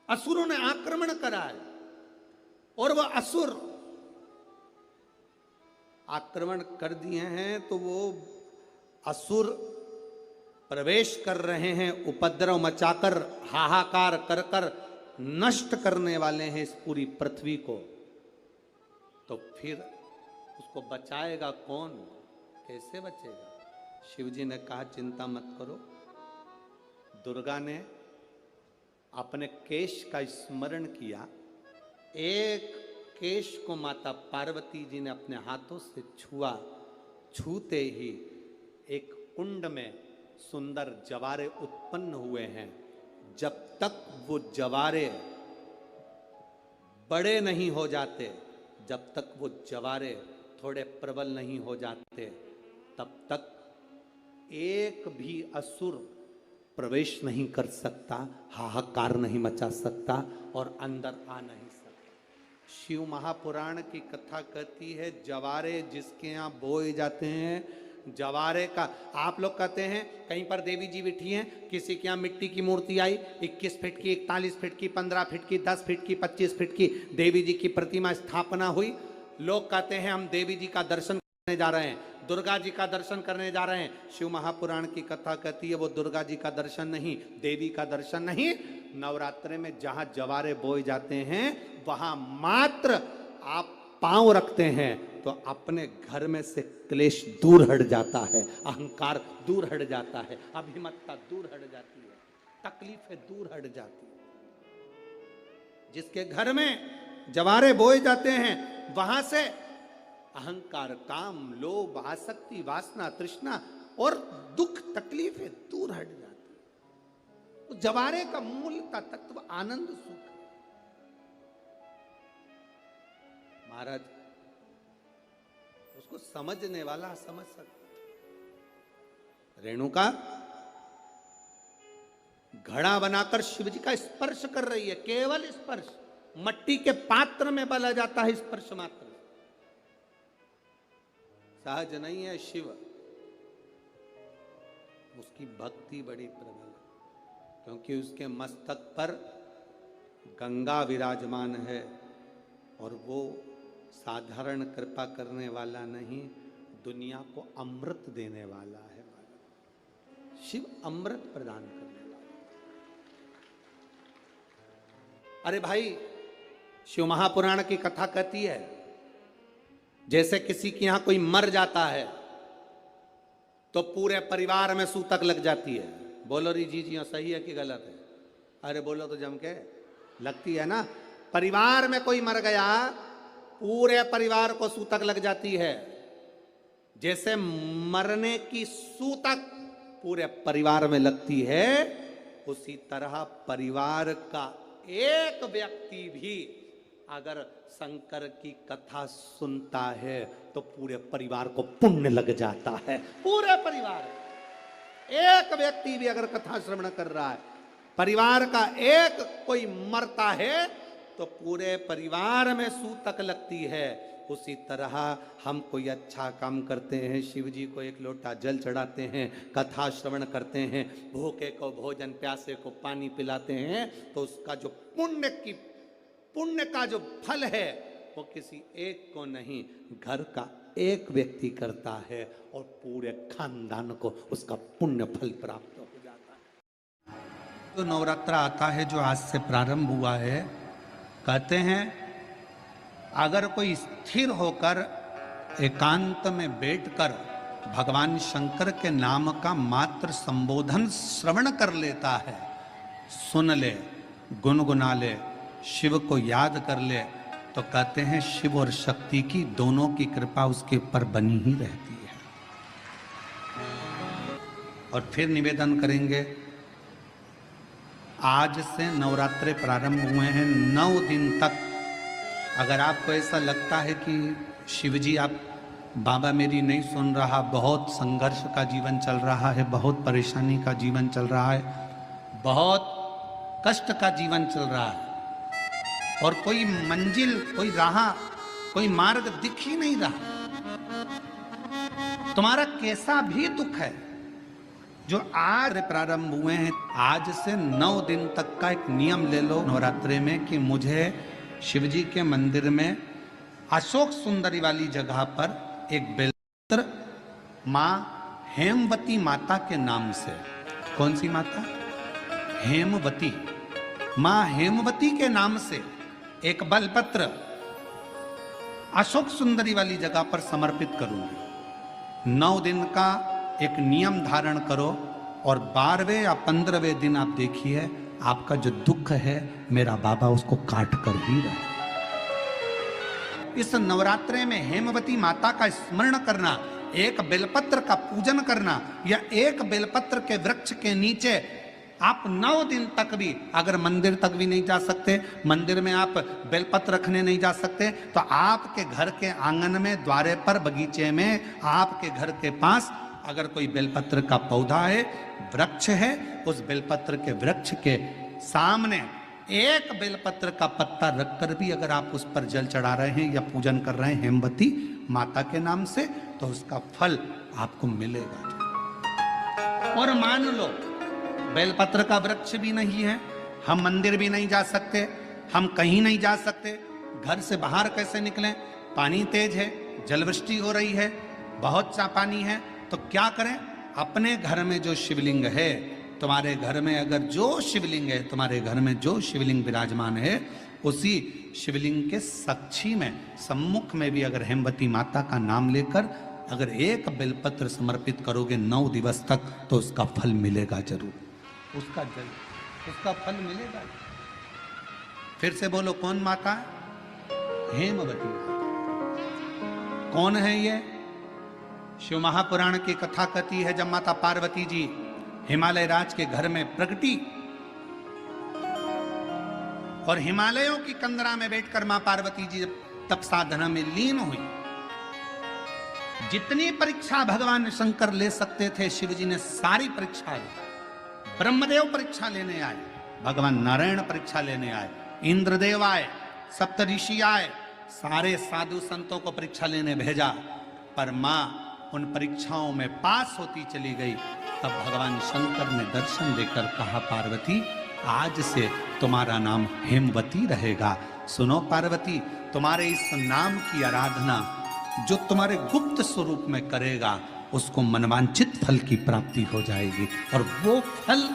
असुरों ने आक्रमण करा है और वह असुर आक्रमण कर दिए हैं, तो वो असुर प्रवेश कर रहे हैं, उपद्रव मचाकर हाहाकार कर कर नष्ट करने वाले हैं इस पूरी पृथ्वी को। तो फिर उसको बचाएगा कौन, कैसे बचेगा? शिव जी ने कहा चिंता मत करो। दुर्गा ने अपने केश का स्मरण किया, एक केश को माता पार्वती जी ने अपने हाथों से छुआ, छूते ही एक कुंड में सुंदर जवारे उत्पन्न हुए हैं। जब तक वो जवारे बड़े नहीं हो जाते, जब तक वो जवारे थोड़े प्रबल नहीं हो जाते, तब तक एक भी असुर प्रवेश नहीं कर सकता, हाहाकार नहीं मचा सकता और अंदर आ नहीं सकता। शिव महापुराण की कथा कहती है जवारे जिसके यहाँ बोए जाते हैं, जवारे का आप लोग कहते हैं कहीं पर देवी जी बैठी हैं, किसी के यहाँ मिट्टी की मूर्ति आई 21 फीट की, 41 फीट की, 15 फीट की, 10 फीट की, 25 फीट की देवी जी की प्रतिमा स्थापना हुई। लोग कहते हैं हम देवी जी का दर्शन करने जा रहे हैं, दुर्गा जी का दर्शन करने जा रहे हैं। शिव महापुराण की कथा कहती है वो दुर्गा जी का दर्शन नहीं, देवी का दर्शन नहीं। नवरात्रे में जहां जवारे बोए जाते हैं वहां मात्र आप पांव रखते हैं तो अपने घर में से क्लेश दूर हट जाता है, अहंकार दूर हट जाता है, अभिमतता दूर हट जाती है, तकलीफें दूर हट जाती है। जिसके घर में जवारे बोए जाते हैं वहां से अहंकार, काम, लोभ, आसक्ति, वासना, तृष्णा और दुख तकलीफें दूर हट जाती है। तो जवारे का मूल का तत्व आनंद सुख है। महाराज उसको समझने वाला समझ सकता। रेणुका घड़ा बनाकर शिव जी का स्पर्श कर रही है, केवल स्पर्श, मट्टी के पात्र में बला जाता है स्पर्श मात्र, सहज नहीं है। शिव उसकी भक्ति बड़ी प्रबल है क्योंकि उसके मस्तक पर गंगा विराजमान है और वो साधारण कृपा करने वाला नहीं, दुनिया को अमृत देने वाला है। शिव अमृत प्रदान करने वाला। अरे भाई, शिव महापुराण की कथा कहती है जैसे किसी के यहां कोई मर जाता है तो पूरे परिवार में सूतक लग जाती है। बोलो री जी जी सही है कि गलत है? अरे बोलो तो जम के, लगती है ना। परिवार में कोई मर गया पूरे परिवार को सूतक लग जाती है। जैसे मरने की सूतक पूरे परिवार में लगती है, उसी तरह परिवार का एक व्यक्ति भी अगर शंकर की कथा सुनता है तो पूरे परिवार को पुण्य लग जाता है। पूरे परिवार, एक व्यक्ति भी अगर कथा श्रवण कर रहा है, परिवार का एक कोई मरता है तो पूरे परिवार में सूतक लगती है। उसी तरह हम कोई अच्छा काम करते हैं, शिव जी को एक लोटा जल चढ़ाते हैं, कथा श्रवण करते हैं, भूखे को भोजन, प्यासे को पानी पिलाते हैं, तो उसका जो पुण्य का जो फल है वो किसी एक को नहीं, घर का एक व्यक्ति करता है और पूरे खानदान को उसका पुण्य फल प्राप्त हो जाता है। तो नवरात्रा आता है जो आज से प्रारंभ हुआ है, कहते हैं अगर कोई स्थिर होकर एकांत में बैठकर भगवान शंकर के नाम का मात्र संबोधन श्रवण कर लेता है, सुन ले, गुनगुना ले, शिव को याद कर ले, तो कहते हैं शिव और शक्ति की दोनों की कृपा उसके ऊपर बनी ही रहती है। और फिर निवेदन करेंगे, आज से नवरात्रे प्रारंभ हुए हैं, 9 दिन तक अगर आपको ऐसा लगता है कि शिव जी आप बाबा मेरी नहीं सुन रहा, बहुत संघर्ष का जीवन चल रहा है, बहुत परेशानी का जीवन चल रहा है, बहुत कष्ट का जीवन चल रहा है और कोई मंजिल, कोई राह, कोई मार्ग दिख ही नहीं रहा, तुम्हारा कैसा भी दुख है, जो आज प्रारंभ हुए हैं, आज से 9 दिन तक का एक नियम ले लो नवरात्रि में कि मुझे शिवजी के मंदिर में अशोक सुंदरी वाली जगह पर एक बेलपत्र माँ हेमवती माता के नाम से, कौन सी माता? हेमवती, माँ हेमवती के नाम से एक बेलपत्र अशोक सुंदरी वाली जगह पर समर्पित करूंगी। 9 दिन का एक नियम धारण करो और 12वें या 15वें दिन आप देखिए आपका जो दुख है मेरा बाबा उसको काट कर ही रहा। इस नवरात्रे में हेमवती माता का स्मरण करना, एक बेलपत्र का पूजन करना या एक बेलपत्र के वृक्ष के नीचे आप 9 दिन तक भी, अगर मंदिर तक भी नहीं जा सकते, मंदिर में आप बेलपत्र रखने नहीं जा सकते, तो आपके घर के आंगन में, द्वारे पर, बगीचे में, आपके घर के पास अगर कोई बेलपत्र का पौधा है, वृक्ष है, उस बेलपत्र के वृक्ष के सामने एक बेलपत्र का पत्ता रखकर भी अगर आप उस पर जल चढ़ा रहे हैं या पूजन कर रहे हैं हेमवती माता के नाम से, तो उसका फल आपको मिलेगा। और मान लो बेलपत्र का वृक्ष भी नहीं है, हम मंदिर भी नहीं जा सकते, हम कहीं नहीं जा सकते, घर से बाहर कैसे निकलें? पानी तेज है, जलवृष्टि हो रही है, बहुत सा पानी है, तो क्या करें? अपने घर में जो शिवलिंग है, तुम्हारे घर में अगर जो शिवलिंग है, तुम्हारे घर में जो शिवलिंग विराजमान है, उसी शिवलिंग के साक्षी में, सम्मुख में भी अगर हेमवती माता का नाम लेकर अगर एक बेलपत्र समर्पित करोगे 9 दिवस तक, तो उसका फल मिलेगा जरूर, उसका जल, उसका फल मिलेगा। फिर से बोलो, कौन माता? हेमवती माता। कौन है ये? शिव महापुराण की कथा कहती है, जब माता पार्वती जी हिमालय राज के घर में प्रगटी और हिमालयों की कंदरा में बैठकर मां पार्वती जी तप साधना में लीन हुई, जितनी परीक्षा भगवान शंकर ले सकते थे शिव जी ने सारी परीक्षा ली। ब्रह्मदेव परीक्षा लेने आए, भगवान नारायण परीक्षा लेने आए, इंद्रदेव आए, सप्तऋषि आए, सारे साधु संतों को परीक्षा लेने भेजा, पर मां उन परीक्षाओं में पास होती चली गई। तब भगवान शंकर ने दर्शन देकर कहा, पार्वती आज से तुम्हारा नाम हेमवती रहेगा। सुनो पार्वती, तुम्हारे इस नाम की आराधना जो तुम्हारे गुप्त स्वरूप में करेगा, उसको मनवांचित फल की प्राप्ति हो जाएगी, और वो फल